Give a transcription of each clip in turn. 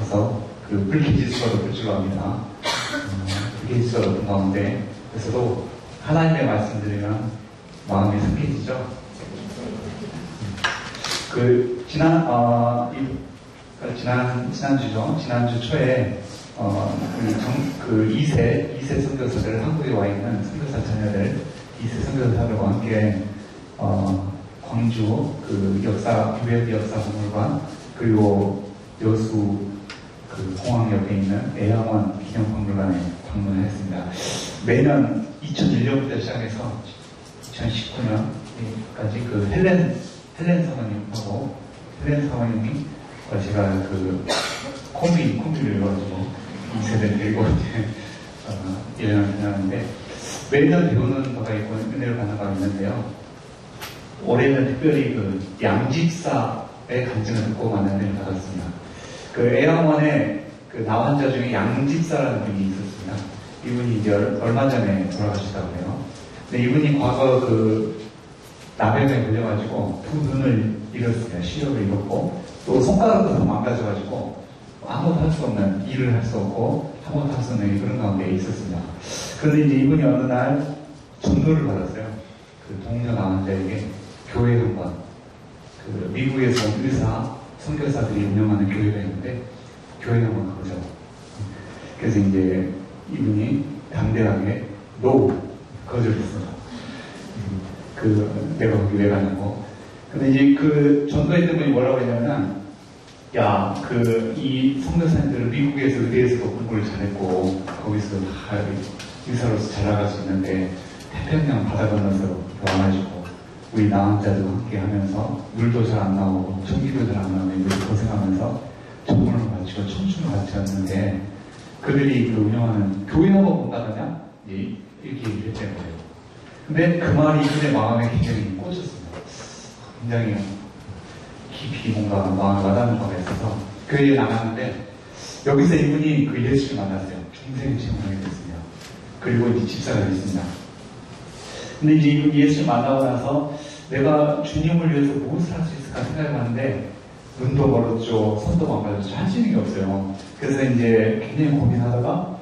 높아서 그 불쾌지수가 높을 줄로 압니다. 불쾌지수가 높은 가운데 그래서도 하나님의 말씀드리면 마음이 상쾌해지죠. 지난주 초에 이세 선교사들, 한국에 와 있는 선교사 자녀들, 이세 선교사들과 함께 광주 유배지 역사박물관, 그리고 여수 공항 옆에 있는 애양원 기념박물관에 방문을 했습니다. 매년 2001년부터 시작해서 2019년까지 헬렌 사모님이 제가 콤비를 이뤄가지고 이 세대를 데리고 여행을 다녔는데 매년 배우는 바가 있고 은혜를 받는 바가 있는데요. 올해는 특별히 양집사의 간증을 듣고 많은 은혜를 받았습니다. 애양원에 나 환자 중에 양집사라는 분이 있었습니다. 이분이 이제 얼마 전에 돌아가셨다고 해요. 근데 이분이 과거 나병에 걸려가지고 두 눈을 잃었습니다. 시력을 잃었고 또 손가락도 다 망가져가지고 아무것도 할 수 없는, 일을 할 수 없고 아무것도 할 수 없는 그런 가운데 있었습니다. 그런데 이제 이분이 어느 날 전도를 받았어요. 동료 나환자에게 교회 한번, 미국에서 온 선교사들이 운영하는 교회가 있는데 교회 한번 가보자고. 그래서 이제 이분이 담대하게 거절했습니다. 내가 거기 왜 가냐고. 근데 이제 전도했던 분이 뭐라고 했냐면, 이 선교사님들은 미국에서 의대에서도 공부를 잘했고, 거기서 다 의사로서 잘 나갈 수 있는데, 태평양 바다 건너서 와가지고, 우리 나환자도 함께 하면서, 물도 잘 안 나오고, 전기도 잘 안 나오고, 이렇게 고생하면서, 전문을 가르치고, 청춘을 가르쳤는데, 그들이 운영하는 교회 한번 못 가느냐? 이렇게 얘기를 했다는 거예요. 근데 그 말이 이분의 마음에 굉장히 꽂혔습니다. 굉장히 깊이 뭔가 마음에 와닿는 바가 있어서 교회에 나갔는데 여기서 이분이 예수를 만났어요. 중생을 체험하게 됐습니다. 그리고 이제 집사가 됐습니다. 근데 이제 이분이 예수를 만나고 나서 내가 주님을 위해서 무엇을 할 수 있을까 생각해봤는데 눈도 멀었죠, 손도 망가졌죠, 할 수 있는 게 없어요. 그래서 이제 굉장히 고민하다가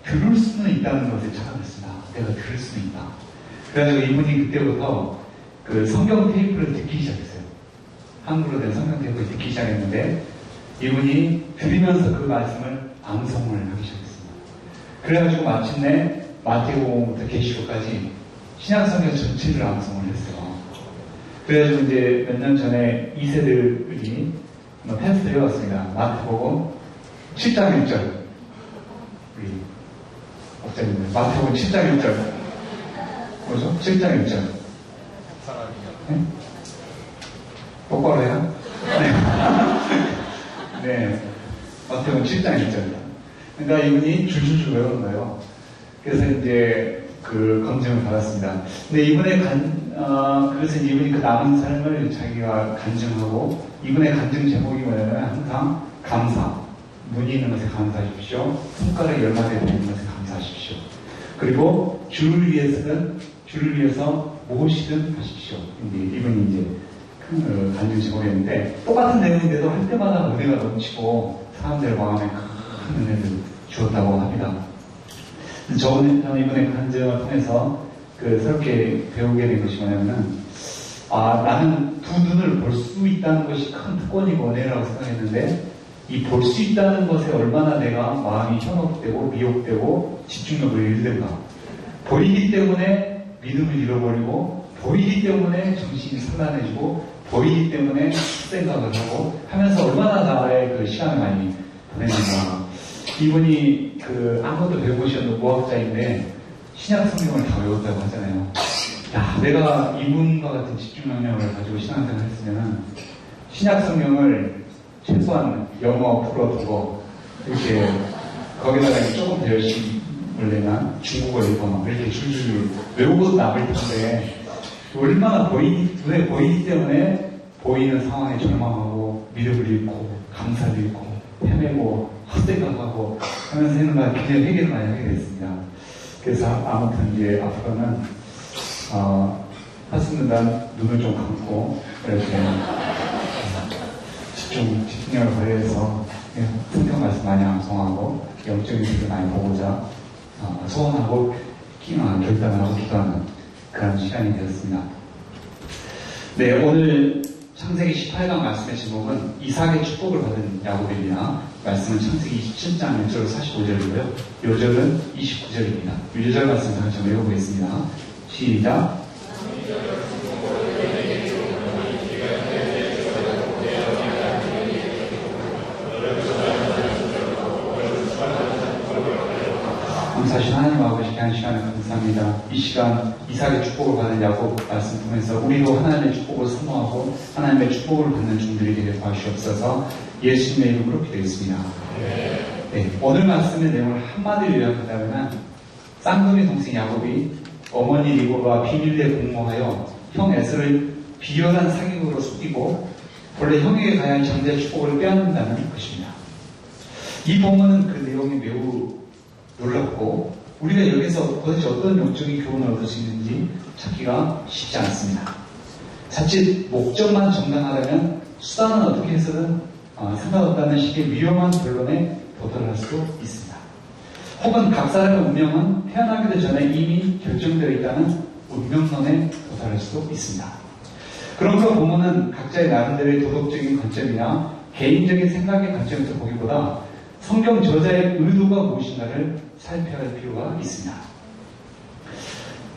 들을 수는 있다는 것에 착각했습니다. 내가 들을 수는 있다. 그래가지고 이분이 그때부터 성경 테이프를 듣기 시작했어요. 한글로 된 성경 테이프를 듣기 시작했는데 이분이 들으면서 그 말씀을 암송을 하기 시작했습니다. 그래가지고 마침내 마태복음부터 계시록까지 신약성경 전체를 암송을 했어요. 그래가지고 이제 몇 년 전에 2세들이 펜스 해왔습니다. 마태복음 7장 1절. 우리 목사님들 마태복음 7장 1절. 뭐죠? 7장 1절. 네? 똑바로 해요? 네. 마태복음 7장 1절. 그러니까 이분이 줄줄줄 외우는 거예요. 그래서 이제 검증을 받았습니다. 근데 그래서 이분이 남은 삶을 자기가 간증하고, 이분의 간증 제목이 뭐냐면 항상 감사. 문이 있는 것에 감사하십시오. 손가락이 열마디에 있는 것에 감사하십시오. 그리고 주를 위해서 무엇이든 하십시오. 이분이 이제 간증 제목이었는데 똑같은 내용인데도 할 때마다 은혜가 넘치고 사람들 마음에 큰 은혜를 주었다고 합니다. 저는 이번에 간증을 통해서 새롭게 배우게 된 것이 뭐냐면, 나는 두 눈을 볼 수 있다는 것이 큰 특권이고 은혜라고 생각했는데, 이 볼 수 있다는 것에 얼마나 내가 마음이 현혹되고 미혹되고 집중력을 잃는가. 보이기 때문에 믿음을 잃어버리고, 보이기 때문에 정신이 산란해지고, 보이기 때문에 생각을 하고 하면서 얼마나 나의 시간을 많이 보내는가. 이분이 아무것도 배우지 않는 무학자인데 신약 성경을 다 외웠다고 하잖아요. 내가 이분과 같은 집중 능력을 가지고 신앙생활을 했으면 신약 성경을 최소한 영어, 풀어 두고 이렇게 거기다가 조금 더 열심히 원래는 중국어, 일본어 이렇게 줄줄 외우고 남을 텐데 얼마나 눈에 보이기 때문에 보이는 상황에 절망하고 믿음을 잃고 감사를 잃고 헤매고 헛생각하고 하면서 생각을 굉장히 회개를 많이 하게 됐습니다. 그래서 아무튼 이제 앞으로는 하시는간 눈을 좀 감고 이렇게 집중력을 발휘해서 성경 말씀 많이 암송하고 영적인 책을 많이 보고자 소원하고 결단을 하고 기도하는 그런 시간이 되었습니다. 네, 오늘 창세기 18강 말씀의 제목은 이삭의 축복을 받은 야곱입니다. 말씀은 창세기 27장 1절 45절이고요. 요절은 29절입니다. 요절 말씀 다시 한번 읽어보겠습니다. 시작. 감사하신 하나님 아버지 귀한 시간을 감사합니다. 이 시간 이삭의 축복을 받은 야곱 말씀 보면서 우리도 하나님의 축복을 사모하고 하나님의 축복을 받는 종들이 되게 도와주시옵소서. 예수님의 이름으로 기도했습니다. 네, 오늘 말씀의 내용을 한마디로 요약하자면 쌍둥이 동생 야곱이 어머니 리고가 비밀리에 공모하여 형 에서를 비열한 사기극으로 속이고 본래 형에게 가야 할 장자의 축복을 빼앗는다는 것입니다. 이 본문은 그 내용이 매우 놀랍고 우리가 여기서 도대체 어떤 영적인 교훈을 얻을 수 있는지 찾기가 쉽지 않습니다. 자칫 목적만 정당하다면 수단은 어떻게 해서든 상관없다는 식의 위험한 결론에 도달할 수도 있습니다. 혹은 각 사람의 운명은 태어나기도 전에 이미 결정되어 있다는 운명론에 도달할 수도 있습니다. 그러면서 본문은 각자의 나름대로의 도덕적인 관점이나 개인적인 생각의 관점에서 보기보다 성경 저자의 의도가 무엇인가를 살펴야 할 필요가 있습니다.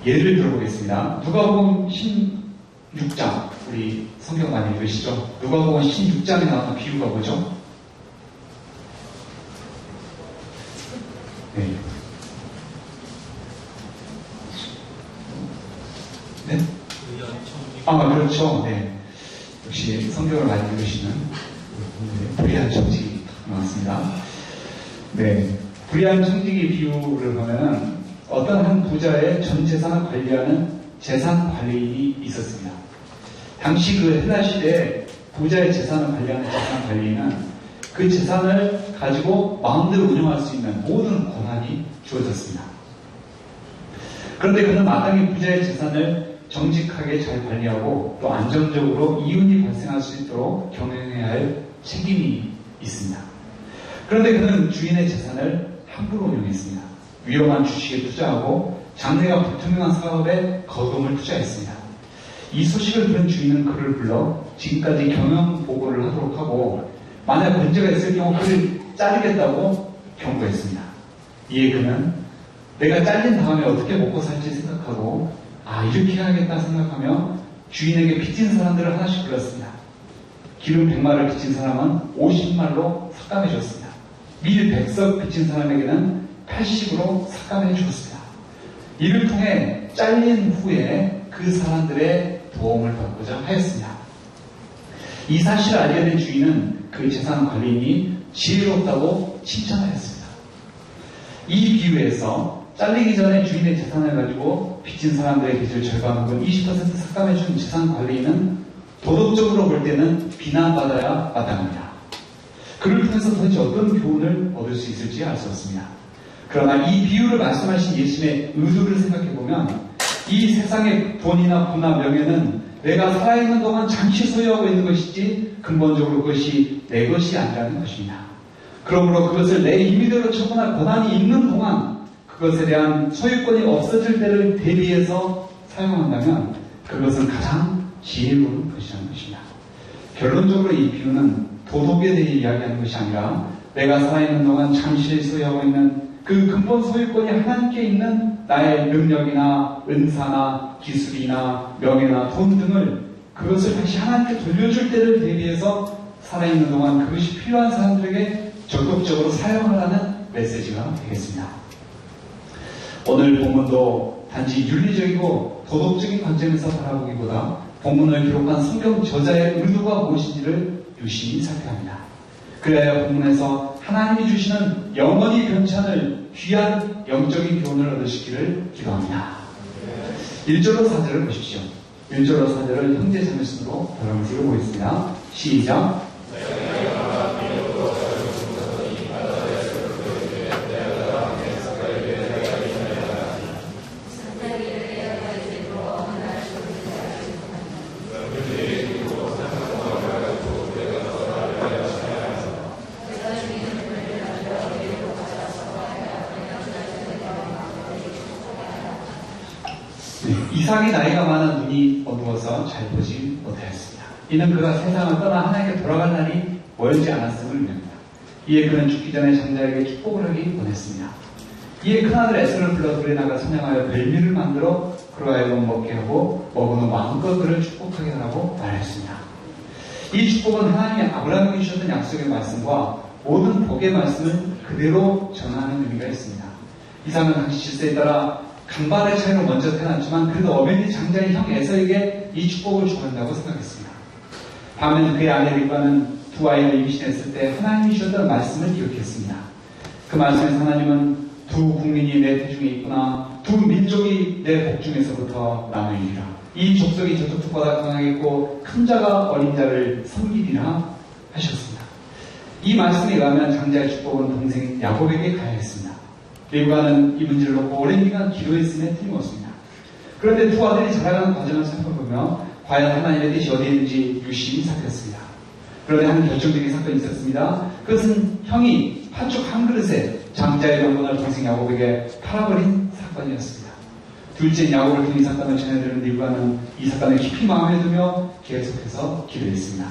예를 들어보겠습니다. 누가복음 16장, 우리 성경 많이 읽으시죠? 누가복음 16장에 나오는 비유가 뭐죠? 네. 네? 그렇죠. 네. 역시 성경을 많이 읽으시는 불의한 정직이 나왔습니다. 네. 불의한 청지기 비유를 보면 어떤 한 부자의 전 재산을 관리하는 재산 관리인이 있었습니다. 당시 그 헬라 시대에 부자의 재산을 관리하는 재산 관리인은 그 재산을 가지고 마음대로 운영할 수 있는 모든 권한이 주어졌습니다. 그런데 그는 마땅히 부자의 재산을 정직하게 잘 관리하고 또 안정적으로 이윤이 발생할 수 있도록 경영해야 할 책임이 있습니다. 그런데 그는 주인의 재산을 함부로 운용했습니다. 위험한 주식에 투자하고 장래가 불투명한 사업에 거금을 투자했습니다. 이 소식을 들은 주인은 그를 불러 지금까지 경영 보고를 하도록 하고 만약 문제가 있을 경우 그를 자르겠다고 경고했습니다. 이에 그는 내가 잘린 다음에 어떻게 먹고 살지 생각하고 이렇게 해야겠다 생각하며 주인에게 빚진 사람들을 하나씩 불렀습니다. 기름 100마를 빚진 사람은 50말로 삭감해 줬습니다. 밀 100석 빚진 사람에게는 80으로 삭감해 주었습니다. 이를 통해 잘린 후에 그 사람들의 도움을 받고자 하였습니다. 이 사실을 알게 된 주인은 그 재산 관리인이 지혜롭다고 칭찬하였습니다. 이 비유에서 잘리기 전에 주인의 재산을 가지고 빚진 사람들의 빚을 절반혹은 20% 삭감해준 재산 관리인은 도덕적으로 볼 때는 비난받아야 마땅합니다. 그를 통해서 도대체 어떤 교훈을 얻을 수 있을지 알 수 없습니다. 그러나 이 비유를 말씀하신 예수님의 의도를 생각해보면 이 세상의 돈이나 부나 명예는 내가 살아있는 동안 잠시 소유하고 있는 것이지 근본적으로 그것이 내 것이 아니라는 것입니다. 그러므로 그것을 내 임의대로 처분할 권한이 있는 동안 그것에 대한 소유권이 없어질 때를 대비해서 사용한다면 그것은 가장 지혜로운 것이라는 것입니다. 결론적으로 이 비유는 도덕에 대해 이야기하는 것이 아니라 내가 살아있는 동안 잠시 소유하고 있는 그 근본 소유권이 하나님께 있는 나의 능력이나 은사나 기술이나 명예나 돈 등을 그것을 다시 하나님께 돌려줄 때를 대비해서 살아있는 동안 그것이 필요한 사람들에게 적극적으로 사용하라는 메시지가 되겠습니다. 오늘 본문도 단지 윤리적이고 도덕적인 관점에서 바라보기보다 본문을 기록한 성경 저자의 의도가 무엇인지를 유심히 살펴야 합니다. 그래야 본문에서 하나님이 주시는 영원히 변찬을 귀한 영적인 교훈을 얻으시기를 기도합니다. 1절로 4절을 보십시오. 1절로 4절을 형제 자매순으로 여러분 읽어보겠습니다. 시작. 이삭이 나이가 많아 눈이 어두워서 잘 보지 못하였습니다. 이는 그가 세상을 떠나 하나님께 돌아갈 날이 멀지 않았음을 의미합니다. 이에 그는 죽기 전에 장자에게 축복을 하기 원했습니다. 이에 큰아들 에서를 불러 들에 나가 사냥하여 벨미를 만들어 그로 하여금 먹게 하고 먹은 후 마음껏 그를 축복하게 하라고 말했습니다. 이 축복은 하나님이 아브라함에게 주셨던 약속의 말씀과 모든 복의 말씀을 그대로 전하는 의미가 있습니다. 이삭은 당시 질서에 따라 간발의 차이로 먼저 태어났지만 그래도 어머니 장자의 형 에서에게 이 축복을 주한다고 생각했습니다. 반면 그의 아내 립바는 두 아이를 임신했을 때 하나님이 주셨던 말씀을 기억했습니다. 그 말씀에서 하나님은 두 국민이 내 태중에 있구나, 두 민족이 내 복중에서부터 나누리라. 이 족속이 저 족속보다 강하겠고 큰 자가 어린 자를 섬기리라 하셨습니다. 이 말씀에 의하면 장자의 축복은 동생 야곱에게 가야 했습니다. 리브가는 이 문제를 놓고 오랜 기간 기도했음에 틀림없습니다. 그런데 두 아들이 자라가는 과정을 살펴보며 과연 하나님의 뜻이 어디에 있는지 유심히 살폈습니다. 그런데 한 결정적인 사건이 있었습니다. 그것은 형이 팥죽 한 그릇에 장자의 명분을 동생 야곱에게 팔아버린 사건이었습니다. 둘째 야곱을 둔 이 사건을 전해들은 리브가는 이 사건을 깊이 마음에 두며 계속해서 기도했습니다.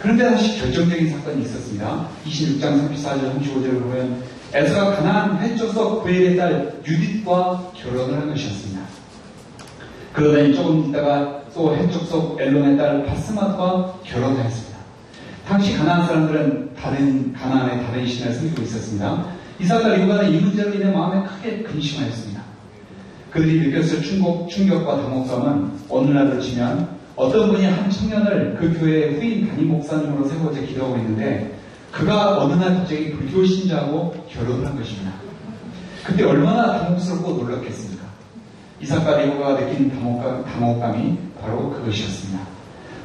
그런데 다시 결정적인 사건이 있었습니다. 26장 34절 35절을 보면 에서가 가나안 헷족속 부엘의 딸 유딧과 결혼을 한 것이었습니다. 그러더니 조금 있다가 또 헷족속 엘론의 딸 바스맛과 결혼하였습니다. 당시 가나안 사람들은 가나안의 다른 신을 섬기고 있었습니다. 이삭과 리브가는 이 문제로 인해 마음에 크게 근심하였습니다. 그들이 느꼈을 충격과 당혹감은 오늘날로 치면 어떤 분이 한 청년을 그 교회의 후임 담임 목사님으로 세워져 기도하고 있는데 그가 어느 날 갑자기 불교 신자하고 결혼을 한 것입니다. 그때 얼마나 당혹스럽고 놀랐겠습니까? 이삭과 리브가가 느낀 당혹감이 바로 그것이었습니다.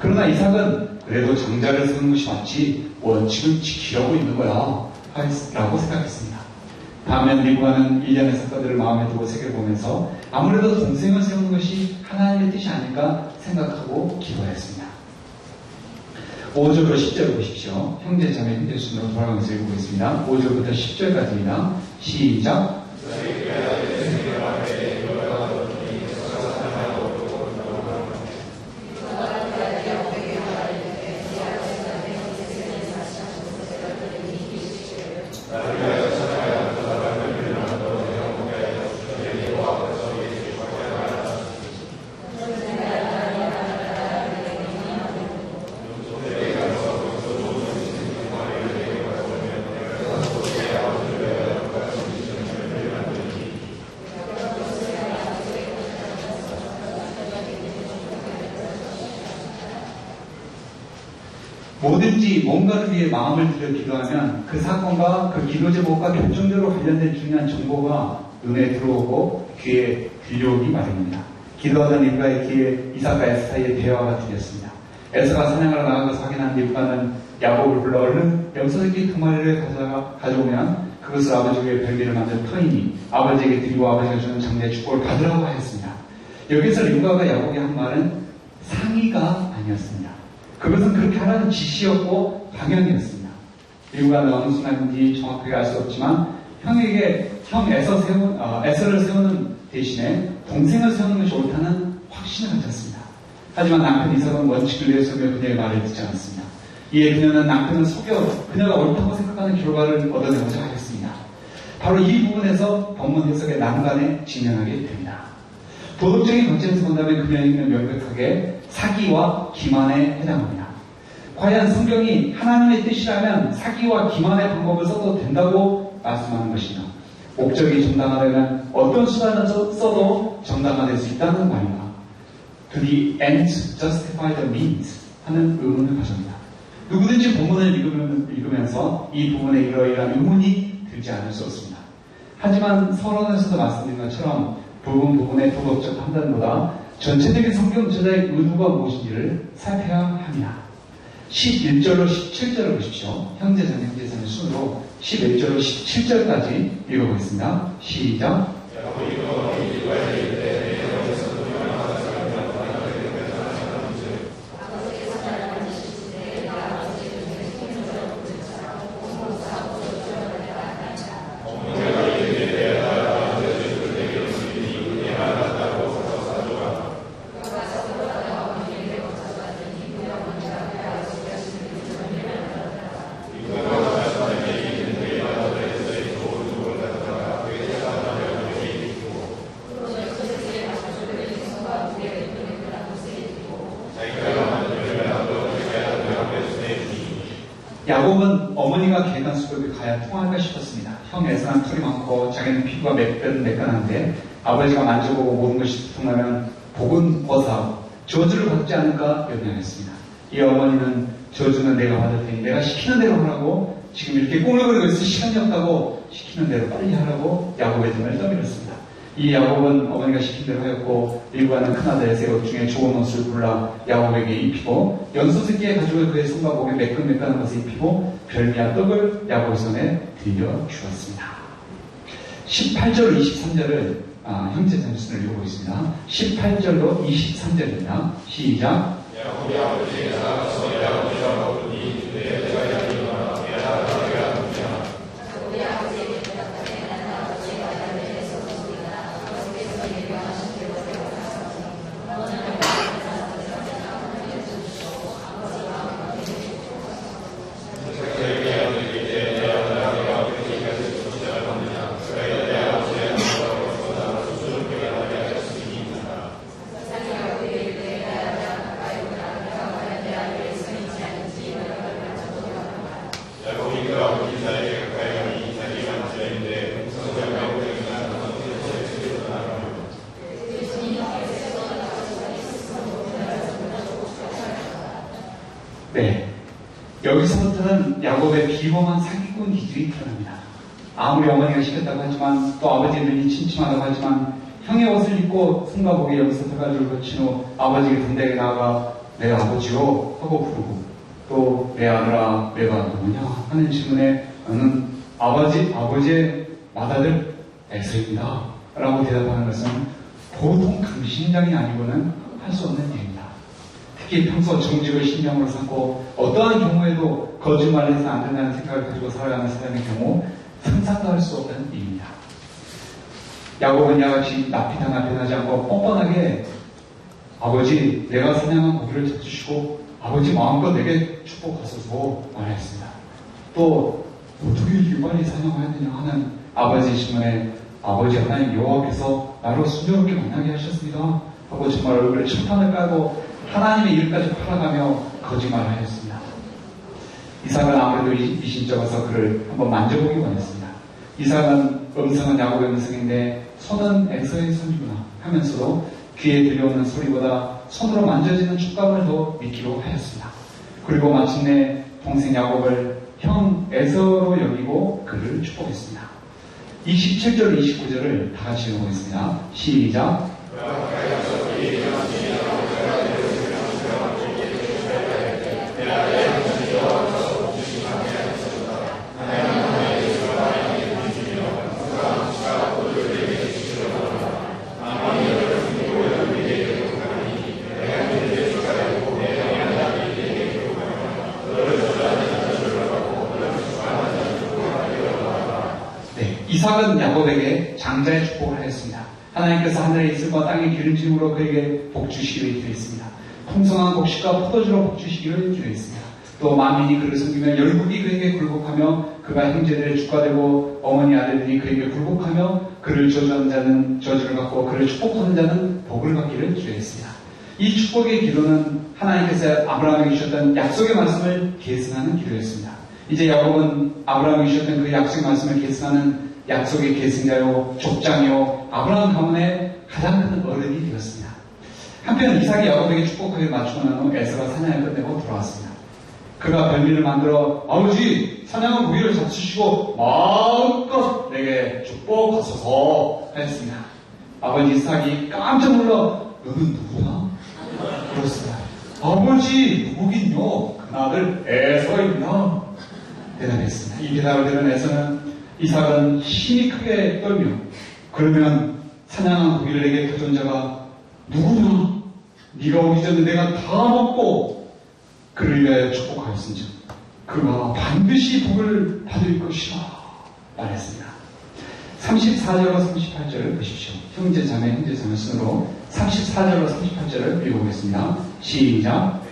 그러나 이삭은 그래도 장자를 세우는 것이 맞지 원칙을 지키려고 있는 거야 라고 생각했습니다. 다음엔 리브가는 일련의 사건들을 마음에 두고 새겨보면서 아무래도 동생을 세우는 것이 하나님의 뜻이 아닐까 생각하고 기도했습니다. 5절부터 10절을 보십시오. 형제 자매 형제 순으로 돌아가면서 읽어보겠습니다. 5절부터 10절까지입니다. 시작. 뭐든지 뭔가를 위해 마음을 들여 기도하면 그 사건과 그 기도 제목과 결정적으로 관련된 중요한 정보가 눈에 들어오고 귀에 들려오기 마련입니다. 기도하던 리브가의 귀에 이삭과 에서 사이의 대화가 들렸습니다. 에서가 사냥하러 나가서 확인한 리브가는 야곱을 불러 얼른 염소새끼 두 마리를 가져오면 그것을 아버지에게 별미를 만든 터이니 아버지에게 드리고 아버지가 주는 장자의 축복을 받으라고 하였습니다. 여기서 리브가가 야곱에게 한 말은 상의가 아니었습니다. 그것은 그렇게 하라는 지시였고 방향이었습니다. 리브가는 어느 순간인지 정확하게 알 수 없지만 형에게 에서를 세우는 대신에 동생을 세우는 것이 옳다는 확신을 가졌습니다. 하지만 남편 이삭은 원칙을 내세우며 그녀의 말을 듣지 않았습니다. 이에 그녀는 남편을 속여 그녀가 옳다고 생각하는 결과를 얻어내고자 하였습니다. 바로 이 부분에서 본문 해석의 난관에 직면하게 됩니다. 도덕적인 관점에서 본다면 그녀는 명백하게 사기와 기만에 해당합니다. 과연 성경이 하나님의 뜻이라면 사기와 기만의 방법을 써도 된다고 말씀하는 것이며 목적이 정당하다면 어떤 수단을 써도 정당화될 수 있다는 말인가? To the end justify the means 하는 의문을 가집니다. 누구든지 본문을 읽으면서 이 부분에 이러이러한 의문이 들지 않을 수 없습니다. 하지만 서론에서도 말씀드린 것처럼 부분의 도덕적 판단보다 전체적인 성경 저자의 의도가 무엇인지를 살펴야 합니다. 11절로 17절을 보십시오. 형제자매 형제자매 순으로 11절로 17절까지 읽어보겠습니다. 시작. 야곱은 어머니가 계획한 수법이 가야 통할까 싶었습니다. 형 에서는 털이 많고 자기는 피부가 매끈매끈한데 아버지가 만져보고 모든 것이 통하면 복은 어사하고 저주를 받지 않을까 염려했습니다. 이 어머니는 저주는 내가 받을 테니 내가 시키는 대로 하라고, 지금 이렇게 꽁글거리고 있을 시간이 없다고 시키는 대로 빨리 하라고 야곱의 등을 떠밀었습니다. 이 야곱은 어머니가 시킨 대로 하였고 일과는 큰아들 에서의 옷 중에 좋은 옷을 골라 야곱에게 입히고 연소새끼의 가죽을 그의 손과 목에 매끈매끈한 것을 입히고 별미와 떡을 야곱의 손에 들려 주었습니다. 18절 23절을 형제 자매순을 읽고 있습니다. 18절로 23절입니다. 시작. 야곱이 아버지에게 나가서 야곱이라 먹으니 주의 내가 이르노라 내가 너희가 누구냐. 야곱이 아버지에게 대답하되 나는 아버지가 야곱에게서 소리가 아버지께서 예비하신 대로 되었다. 너는 저에게 아들에게 내 아들에게 아버지가 되지 않았느냐. 그래 내 아버지의 아버지가 나를 수줍게 하게 하였으니 이르라. 야곱이 그 아버지 이삭에게 가까이 가니 이삭이 만지라인데 성경 야곱에게 나가서 그것을 떠나가며. 네, 여기서부터는 야곱의 비범한 사기꾼 기질이 드러납니다. 아무리 어머니가 시켰다고 하지만 또 아버지의 눈이 침침하다고 하지만 형의 옷을 입고 손과 목에 여기서 들어가지고 거친 후 아버지에게 당당하게 나아가 내 아버지요 하고 부르고 또 내 아들아 내가 누구냐 하는 질문에 나는 아버지의 맏아들 에서입니다 라고 대답하는 것은 보통 강심장이 아니고는 할 수 없는 일입니다. 특히 평소 정직을 신념으로 삼고 어떠한 경우에도 거짓말을 해서 안 된다는 생각을 가지고 살아가는 사람의 경우 상상도 할 수 없는 일입니다. 야곱은 야같이 납피하나 변하지 않고 뻔뻔하게 아버지 내가 사냥한 고기를 잡수시고 아버지 마음껏 내게 축복하소서 말했습니다. 또 어떻게 이렇게 빨리 사냥하였느냐 하는 아버지의 질문에 아버지 하나님 여호와께서 나를 순조롭게 만나게 하셨습니다 하고 정말 얼굴에 철판을 깔고 하나님의 일까지 팔아가며 거짓말하였습니다. 이삭은 아무래도 미신쩍어서 그를 한번 만져보기 원했습니다. 이삭은 음성은 야곱의 음성인데 손은 에서의 손이구나 하면서도 귀에 들려오는 소리보다 손으로 만져지는触감을 더 믿기로 하였습니다. 그리고 마침내 동생 야곱을 형 에서로 여기고 그를 축복했습니다. 27절 29절을 다 같이 읽어보겠습니다. 시작. 이삭은 야곱에게 장자의 축복을 하였습니다. 하나님께서 하늘에 있을과 땅의 기름짐으로 그에게 복 주시기로 되어 있습니다. 풍성한 곡식과 포도주로 복 주시기로 되어 있습니다. 또 만민이 그를 섬기며 열국이 그에게 굴복하며 그가 형제들의 주가 되고 어머니 아들들이 그에게 굴복하며 그를 저주하는 자는 저주를 받고 그를 축복하는 자는 복을 받기를 기도했습니다. 이 축복의 기도는 하나님께서 아브라함에게 주셨던 약속의 말씀을 계승하는 기도였습니다. 이제 야곱은 아브라함에게 주셨던 그 약속의 말씀을 계승하는 약속의 계승자요 족장이요 아브라함 가문의 가장 큰 어른이 되었습니다. 한편 이삭이 야곱에게 축복하기를 맞추고 난 후 에서가 사냥을 끝내고 돌아왔습니다. 그가 별미를 만들어 아버지 사냥한 고기를 잡수시고 마음껏 내게 축복하소서 했습니다. 아버지 이삭이 깜짝 놀라 너는 누구냐? 그렇습니다. 아버지 누구긴요 그나들 에서입니다 대답했습니다. 이 대답을 들은 에서는 이삭은 힘이 크게 떨며 그러면 사냥한 고기를 내게 가져온 자가 누구냐? 네가 오기 전에 내가 다 먹고 그를 위하여 축복하였은즉 그가 반드시 복을 받을 것이라 말했습니다. 34절로 38절을 보십시오. 형제 자매 순으로 34절로 38절을 읽어보겠습니다. 시작.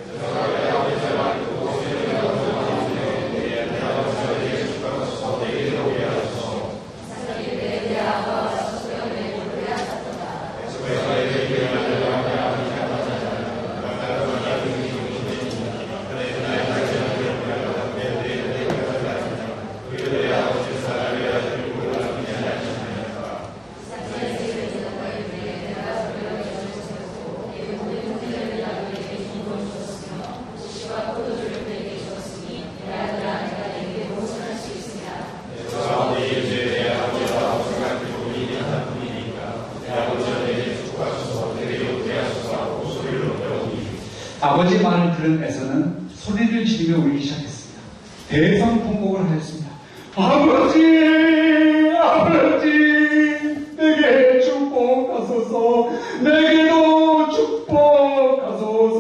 아버지의 말을 들은 에서는 소리를 지르며 울기 시작했습니다. 대성통곡을 하였습니다. 아버지, 내게 축복하소서, 내게도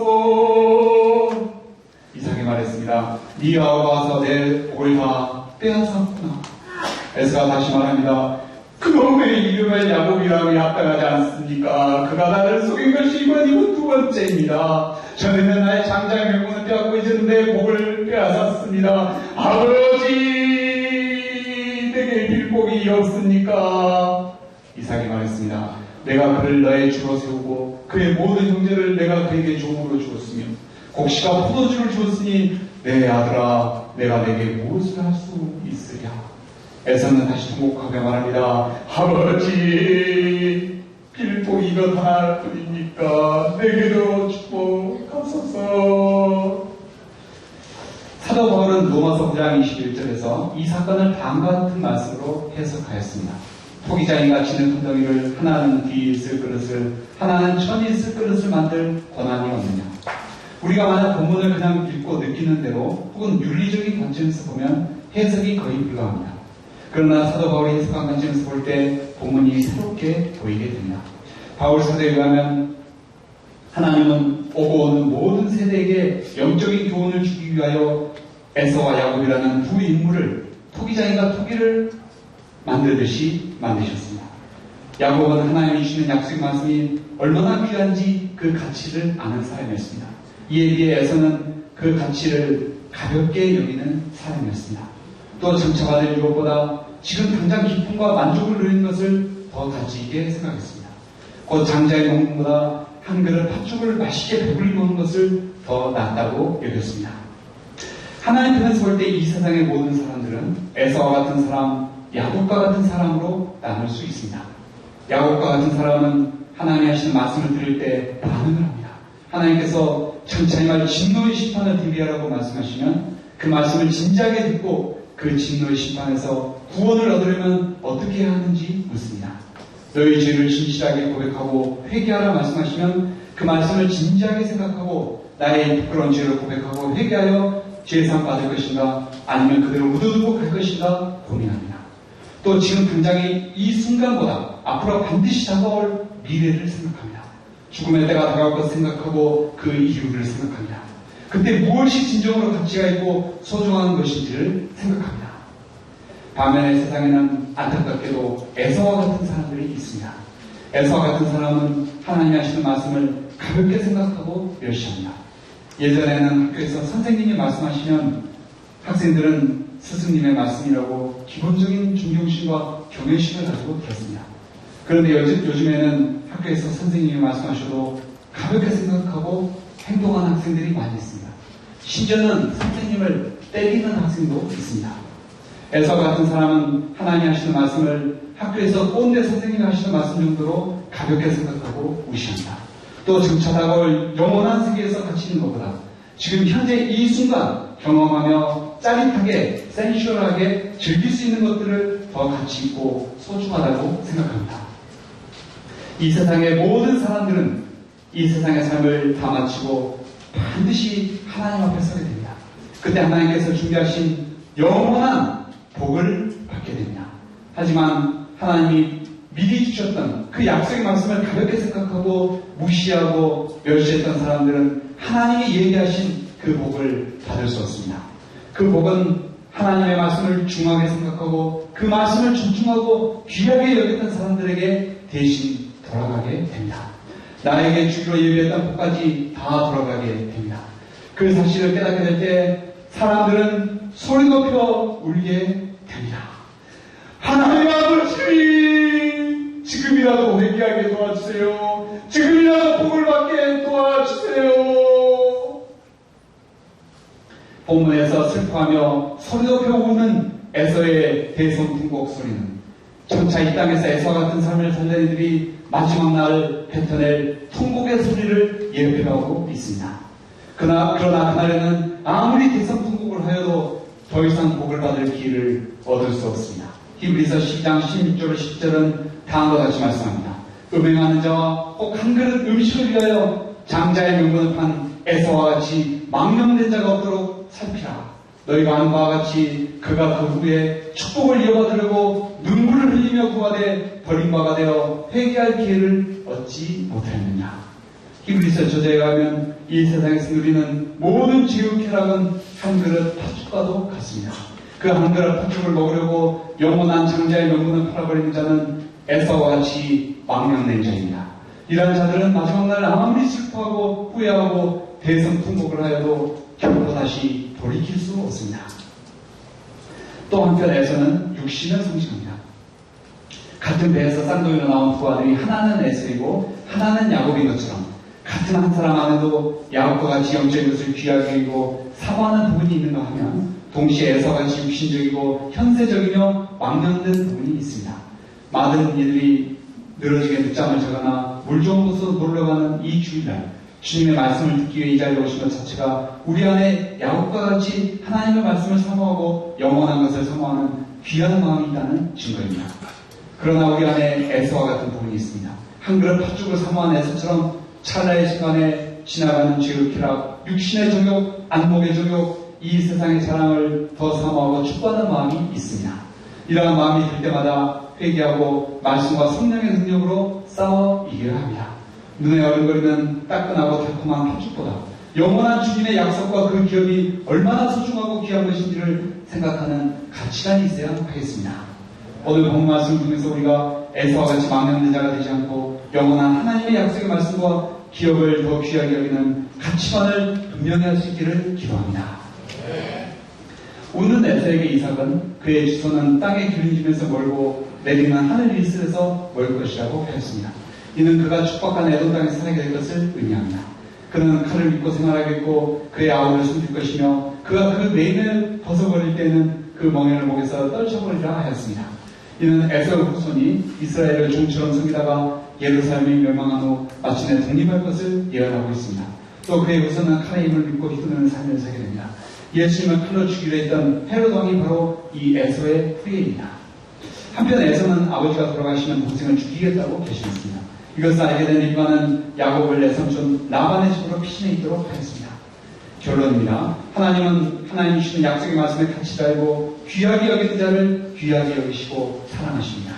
축복하소서. 이삭이 말했습니다. 네가 와서 내 복을 다 빼앗았구나. 에서가 다시 말합니다. 그놈의 이름을 야곱이라고 약당하지 않습니까? 그가 나를 속인 것이 이번이고 두 번째입니다. 전에는 나의 장자의 명분을 빼앗고 이제는 내 복을 빼앗았습니다. 아버지, 내게 빌복이 없습니까? 이삭이 말했습니다. 내가 그를 너의 주로 세우고 그의 모든 형제를 내가 그에게 종으로 주었으며 곡식과 포도주를 주었으니 내 아들아, 내가 내게 무엇을 할 수 있으랴? 에서는 다시 통곡하며 말합니다. 아버지, 빌복이 이것 하나뿐입니까? 내게도 축복하소서. 사도 바울은 로마서 9장 21절에서 이 사건을 다음과 같은 말씀으로 해석하였습니다. 토기장이가 지는 푼덩이를 하나는 뒤에 있을 그릇을 하나는 천이 있을 그릇을 만들 권한이 없느냐. 우리가 만약 본문을 그냥 읽고 느끼는 대로 혹은 윤리적인 관점에서 보면 해석이 거의 불가합니다. 그러나 사도 바울이 해석한 관점에서 볼 때 본문이 새롭게 보이게 됩니다. 바울 사도에 의하면 하나님은 오고 오는 모든 세대에게 영적인 교훈을 주기 위하여 에서와 야곱이라는 두 인물을 토기장이가 토기를 만들듯이 만드셨습니다. 야곱은 하나님이 주시는 약속의 말씀이 얼마나 귀한지 그 가치를 아는 사람이었습니다. 이에 비해 에서는 그 가치를 가볍게 여기는 사람이었습니다. 또 장차받을 유업보다 지금 당장 기쁨과 만족을 누리는 것을 더 가치 있게 생각했습니다. 곧 장자의 먹는보다 한 그릇 팥죽을 맛있게 배불리 먹는 것을 더 낫다고 여겼습니다. 하나님 편에서 볼 때 이 세상의 모든 사람들은 에서와 같은 사람, 야곱과 같은 사람으로 나눌 수 있습니다. 야곱과 같은 사람은 하나님이 하시는 말씀을 들을 때 반응을 합니다. 하나님께서 천천히 말 진노의 심판을 대비하라고 말씀하시면 그 말씀을 진지하게 듣고 그 진노의 심판에서 구원을 얻으려면 어떻게 해야 하는지 묻습니다. 너희 죄를 진실하게 고백하고 회개하라 말씀하시면 그 말씀을 진지하게 생각하고 나의 부끄러운 죄를 고백하고 회개하여 죄상 받을 것인가 아니면 그대로 묻어두고 갈 것인가 고민합니다. 또 지금 당장의 이 순간보다 앞으로 반드시 다가올 미래를 생각합니다. 죽음의 때가 다가올 것을 생각하고 그 이유를 생각합니다. 그때 무엇이 진정으로 가치가 있고 소중한 것인지를 생각합니다. 반면에 세상에는 안타깝게도 에서와 같은 사람들이 있습니다. 에서와 같은 사람은 하나님이 하시는 말씀을 가볍게 생각하고 멸시합니다. 예전에는 학교에서 선생님이 말씀하시면 학생들은 스승님의 말씀이라고 기본적인 존경심과 경외심을 가지고 들었습니다. 그런데 요즘에는 학교에서 선생님이 말씀하셔도 가볍게 생각하고 행동하는 학생들이 많이 있습니다. 심지어는 선생님을 때리는 학생도 있습니다. 에서 같은 사람은 하나님이 하시는 말씀을 학교에서 꼰대 선생님이 하시는 말씀 정도로 가볍게 생각하고 무시합니다. 또 점차 다가올 영원한 세계에서 갇히는 것보다 지금 현재 이 순간 경험하며 짜릿하게 센슈얼하게 즐길 수 있는 것들을 더 가치 있고 소중하다고 생각합니다. 이 세상의 모든 사람들은 이 세상의 삶을 다 마치고 반드시 하나님 앞에 서게 됩니다. 그때 하나님께서 준비하신 영원한 복을 받게 됩니다. 하지만 하나님이 미리 주셨던 그 약속의 말씀을 가볍게 생각하고 무시하고 멸시했던 사람들은 하나님이 얘기하신 그 복을 받을 수 없습니다. 그 복은 하나님의 말씀을 중하게 생각하고 그 말씀을 존중하고 귀하게 여겼던 사람들에게 대신 돌아가게 됩니다. 나에게 주기로 예비했던 복까지 다 돌아가게 됩니다. 그 사실을 깨닫게 될 때 사람들은 소리 높여 울게 됩니다. 하나님 아버지, 지금이라도 회개하게 도와주세요. 지금이라도 복을 받게 도와주세요. 본문에서 슬퍼하며 소리 높여 우는 에서의 대성통곡 소리는 점차 이 땅에서 에서 같은 삶을 살던 이들이 마지막 날 뱉어낼 통곡의 소리를 예표하고 있습니다. 그러나 그날에는 아무리 대성통곡을 하여도 더 이상 복을 받을 기회를 얻을 수 없습니다. 히브리서 12장 16절 10절은 다음과 같이 말씀합니다. 음행하는 자와 꼭 한 그릇 음식을 위하여 장자의 명분을 판 에서와 같이 망령된 자가 없도록 살피라. 너희가 아는 바와 같이 그가 그 후에 축복을 이어받으려고 눈물을 흘리며 구하되 버림바가 되어 회개할 기회를 얻지 못하였느냐. 히브리서 저자에 가면 이 세상에서 누리는 모든 죄의 쾌락은 한 그릇 팥죽과도 같습니다. 그 한 그릇 팥죽을 먹으려고 영원한 장자의 명분을 팔아버리는 자는 에서와 같이 망령된 자입니다. 이러한 자들은 마지막 날 아무리 슬퍼하고 후회하고 대성통곡을 하여도 결코 다시 돌이킬 수 없습니다. 또 한편 에서는 육신을 상징합니다. 같은 배에서 쌍둥이로 나온 두 아들이 하나는 에서이고 하나는 야곱인 것처럼 같은 한 사람 안에도 야곱과 같이 영적인 것을 귀하게 여기고 사모하는 부분이 있는가 하면 동시에 에서같이 육신적이고 현세적이며 망령된 부분이 있습니다. 많은 이들이 늘어지게 늦잠을 자거나 물 좋은 곳으로 놀러가는 이 주일날 주님의 말씀을 듣기 위해 이 자리에 오신 것 자체가 우리 안에 야곱과 같이 하나님의 말씀을 사모하고 영원한 것을 사모하는 귀한 마음이 있다는 증거입니다. 그러나 우리 안에 에서와 같은 부분이 있습니다. 한 그릇 팥죽을 사모한 에서처럼 찰나의 시간에 지나가는 죄의 쾌락, 육신의 정욕, 안목의 정욕, 이 세상의 자랑을 더 사모하고 축구하는 마음이 있습니다. 이러한 마음이 들 때마다 회개하고 말씀과 성령의 능력으로 싸워 이겨야 합니다. 눈에 어른거리는 따끈하고 달콤한 팥죽보다 영원한 주님의 약속과 그 기업이 얼마나 소중하고 귀한 것인지를 생각하는 가치관이 있어야 하겠습니다. 오늘 본 말씀을 통해서 우리가 에서와 같이 망령된 자가 되지 않고 영원한 하나님의 약속의 말씀과 기업을 더 귀하게 여기는 가치관을 분명히 할 수 있기를 기도합니다. 웃는 에서에게 이삭은 그의 주소는 땅의 기름짐에서 멀고 내리는 하늘 일슬에서 멀 것이라고 하였습니다. 이는 그가 축복한 에돔 땅에 살게 될 것을 의미합니다. 그는 칼을 믿고 생활하겠고 그의 아우를 숨길 것이며 그가 그 메인을 벗어버릴 때는 그 멍에를 목에서 떨쳐버리라 하였습니다. 이는 에서의 후손이 이스라엘을 종처럼 섬기다가 예루살렘이 멸망한 후 마침내 독립할 것을 예언하고 있습니다. 또 그의 후손은 칼의 힘을 믿고 휘두르는 삶을 살게 됩니다. 예수님을 칼로 죽이려 했던 헤롯 왕이 바로 이 에서의 후예입니다. 한편 에서는 아버지가 돌아가시면 동생을 죽이겠다고 결심했습니다. 이것을 알게 된 일반은 야곱을 내삼촌 라반의 집으로 피신해 있도록 하였습니다. 결론입니다. 하나님은 하나님이 주신 약속의 말씀에 가치를 알고 귀하게 여기는 자를 귀하게 여기시고 사랑하십니다.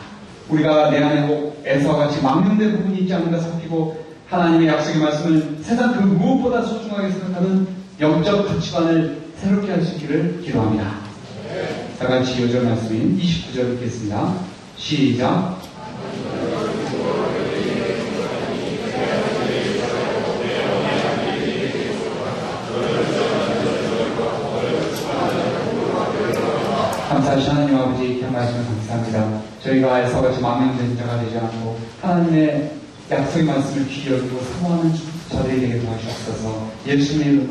우리가 내 안에 꼭 에서와 같이 망령된 부분이 있지 않은가 살피고 하나님의 약속의 말씀을 세상 그 무엇보다 소중하게 생각하는 영적 가치관을 새롭게 할 수 있기를 기도합니다. 다 같이 요절 말씀인 29절 읽겠습니다. 시작. 감사하신 하나님 아버지 귀한 말씀을 감사합니다. 저희가 에서같이 망령된 자가 되지 않고 하나님의 약속의 말씀을 귀히 여기고 사모하는 자들이 되게 도와주옵소서. 예수님의 이름으로